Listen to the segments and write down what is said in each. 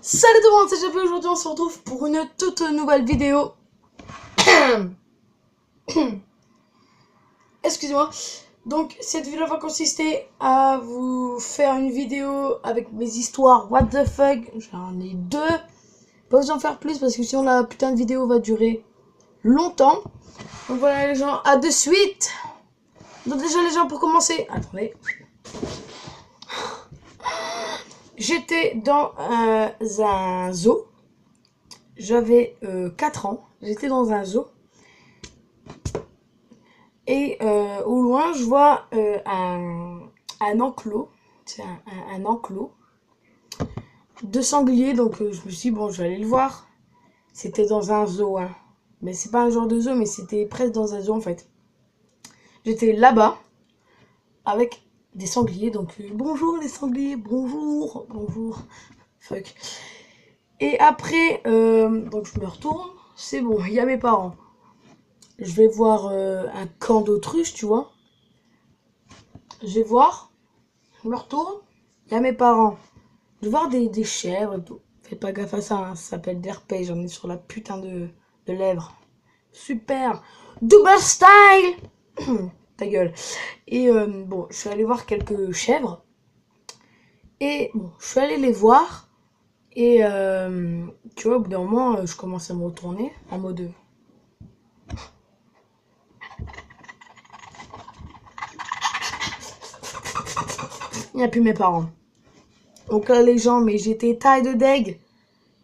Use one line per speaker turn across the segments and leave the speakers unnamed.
Salut tout le monde, c'est JP. Aujourd'hui on se retrouve pour une toute nouvelle vidéo. Excusez-moi. Donc cette vidéo va consister à vous faire une vidéo avec mes histoires what the fuck. J'en ai deux. Pas besoin de faire plus parce que sinon la putain de vidéo va durer longtemps. Donc voilà les gens, à de suite. Donc déjà les gens, pour commencer, attendez. J'étais dans un zoo. J'avais 4 ans. J'étais dans un zoo. Et au loin, je vois un enclos. C'est un enclos de sangliers. Donc je me suis dit, bon, je vais aller le voir. C'était dans un zoo. Hein. Mais c'est pas un genre de zoo, mais c'était presque dans un zoo en fait. J'étais là-bas avec des sangliers. Donc bonjour les sangliers, bonjour, bonjour. Fuck. Et après, donc je me retourne. C'est bon, il y a mes parents. Je vais voir un camp d'autruche, tu vois. Je vais voir, je me retourne, il y a mes parents. Je vais voir des chèvres et tout. Fais pas gaffe à ça, hein, ça s'appelle des RP, j'en ai sur la putain de lèvres. Super, double style. Ta gueule. Et bon, je suis allée voir quelques chèvres. Et bon, je suis allée les voir. Et tu vois, au bout d'un moment, je commence à me retourner en mode... Il n'y a plus mes parents. Donc là, les gens, mais j'étais taille de deg.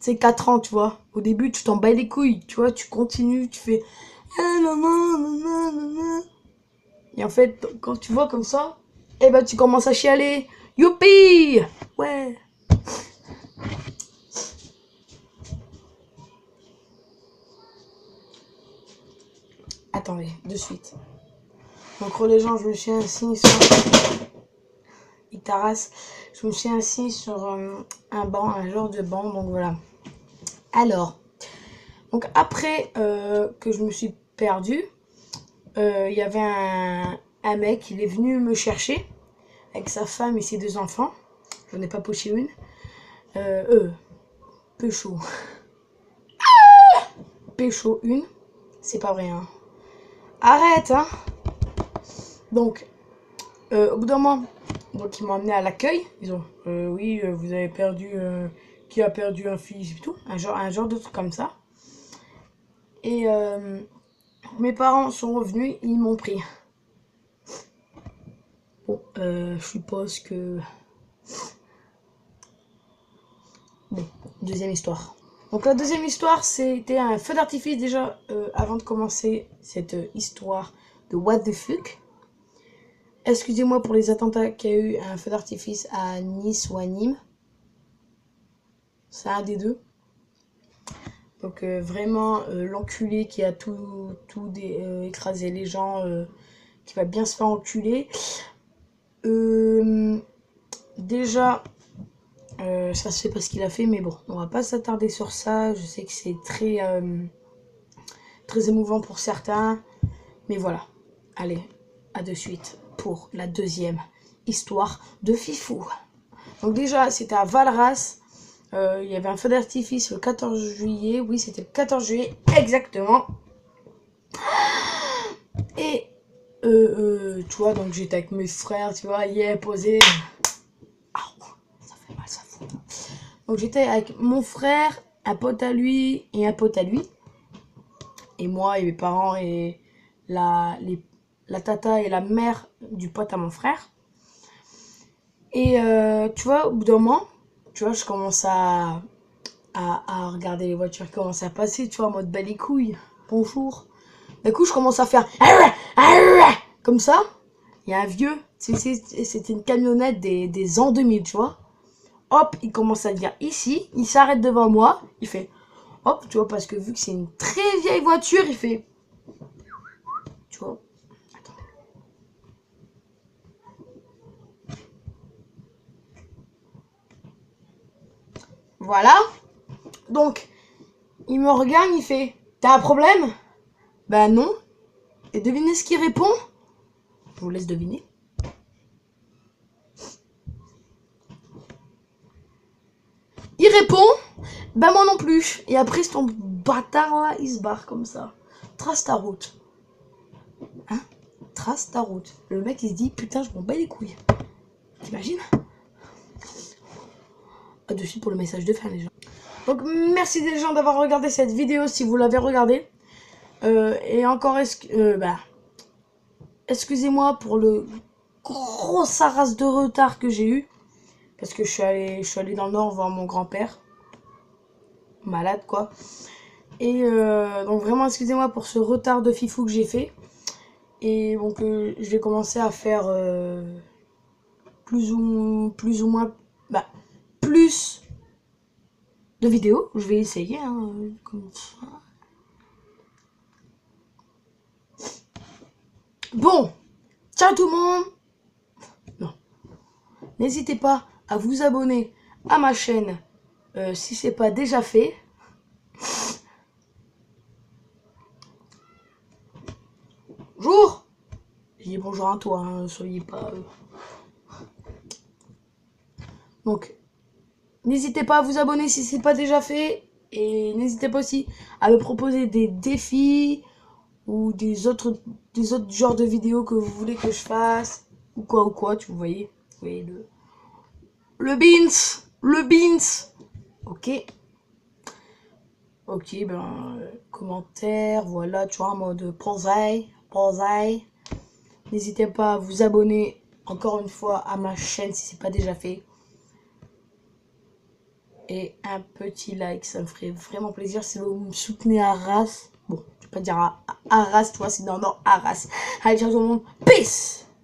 C'est 4 ans, tu vois. Au début, tu t'en bats les couilles, tu vois. Tu continues, tu fais... Et en fait, quand tu vois comme ça, eh ben, tu commences à chialer. Youpi! Ouais. Attendez, de suite. Donc, les gens, je me suis assis sur... Je me suis assis sur un banc, un genre de banc, donc voilà. Alors, donc après que je me suis perdue, il y avait un mec, il est venu me chercher avec sa femme et ses 2 enfants. J'en ai pas poché une. Pécho. Pécho une. C'est pas vrai, hein. Arrête, hein. Donc, au bout d'un moment, donc ils m'ont amené à l'accueil. Ils ont, oui, vous avez perdu, qui a perdu un fils et tout. Un genre de truc comme ça. Et mes parents sont revenus, ils m'ont pris. Bon, je suppose que... Bon, deuxième histoire. Donc la deuxième histoire, c'était un feu d'artifice déjà avant de commencer cette histoire de what the fuck. Excusez-moi pour les attentats qu'il y a eu un feu d'artifice à Nice ou à Nîmes. C'est un des deux. Donc vraiment l'enculé qui a tout écrasé les gens, qui va bien se faire enculer. Déjà, ça se fait pas ce qu'il a fait, mais bon, on va pas s'attarder sur ça. Je sais que c'est très émouvant pour certains, mais voilà. Allez, à de suite pour la deuxième histoire de Fifou. Donc déjà, c'était à Valras. Il y avait un feu d'artifice le 14 juillet. Oui, c'était le 14 juillet, exactement. Et, tu vois, donc j'étais avec mes frères, tu vois, posé. Ça fait mal, ça fout. Donc j'étais avec mon frère, un pote à lui et un pote à lui. Et moi et mes parents et la tata et la mère du pote à mon frère. Et tu vois, au bout d'un moment, tu vois, je commence à regarder les voitures qui commencent à passer, tu vois, en mode belle les couilles, bonjour. D'un coup, je commence à faire comme ça. Il y a un vieux, c'était une camionnette des ans 2000, tu vois. Hop, il commence à dire ici, il s'arrête devant moi, il fait hop, tu vois, parce que vu que c'est une très vieille voiture, il fait, tu vois. Attends. Voilà. Donc, il me regarde, il fait, t'as un problème? Ben non. Et devinez ce qu'il répond? Je vous laisse deviner. Il répond, bah moi non plus. Et après, ton bâtard là, il se barre comme ça. Trace ta route. Hein? Trace ta route. Le mec, il se dit, putain, je m'en bats les couilles. T'imagines? Pas de suite pour le message de fin, les gens. Donc, merci les gens d'avoir regardé cette vidéo si vous l'avez regardée. Et encore, excusez-moi pour le gros sarrasse de retard que j'ai eu. Parce que je suis allé dans le nord voir mon grand-père. Malade, quoi. Et donc, vraiment, excusez-moi pour ce retard de fifou que j'ai fait. Et donc, je vais commencer à faire plus ou moins... plus de vidéos. Je vais essayer, hein, comme ça. Bon, ciao tout le monde. Non. N'hésitez pas à vous abonner à ma chaîne si c'est pas déjà fait. Bonjour. Je dis bonjour à toi, hein, soyez pas... Donc, n'hésitez pas à vous abonner si c'est pas déjà fait. Et n'hésitez pas aussi à me proposer des défis ou des autres genres de vidéos que vous voulez que je fasse. Ou quoi, tu voyez. Vous voyez le beans. Ok, commentaire, voilà, tu vois, en mode ponzaille. N'hésitez pas à vous abonner encore une fois à ma chaîne si c'est pas déjà fait. Et un petit like, ça me ferait vraiment plaisir si vous me soutenez à race. Bon, je vais pas dire à race, toi, c'est non, à race. Allez, ciao tout le monde, peace!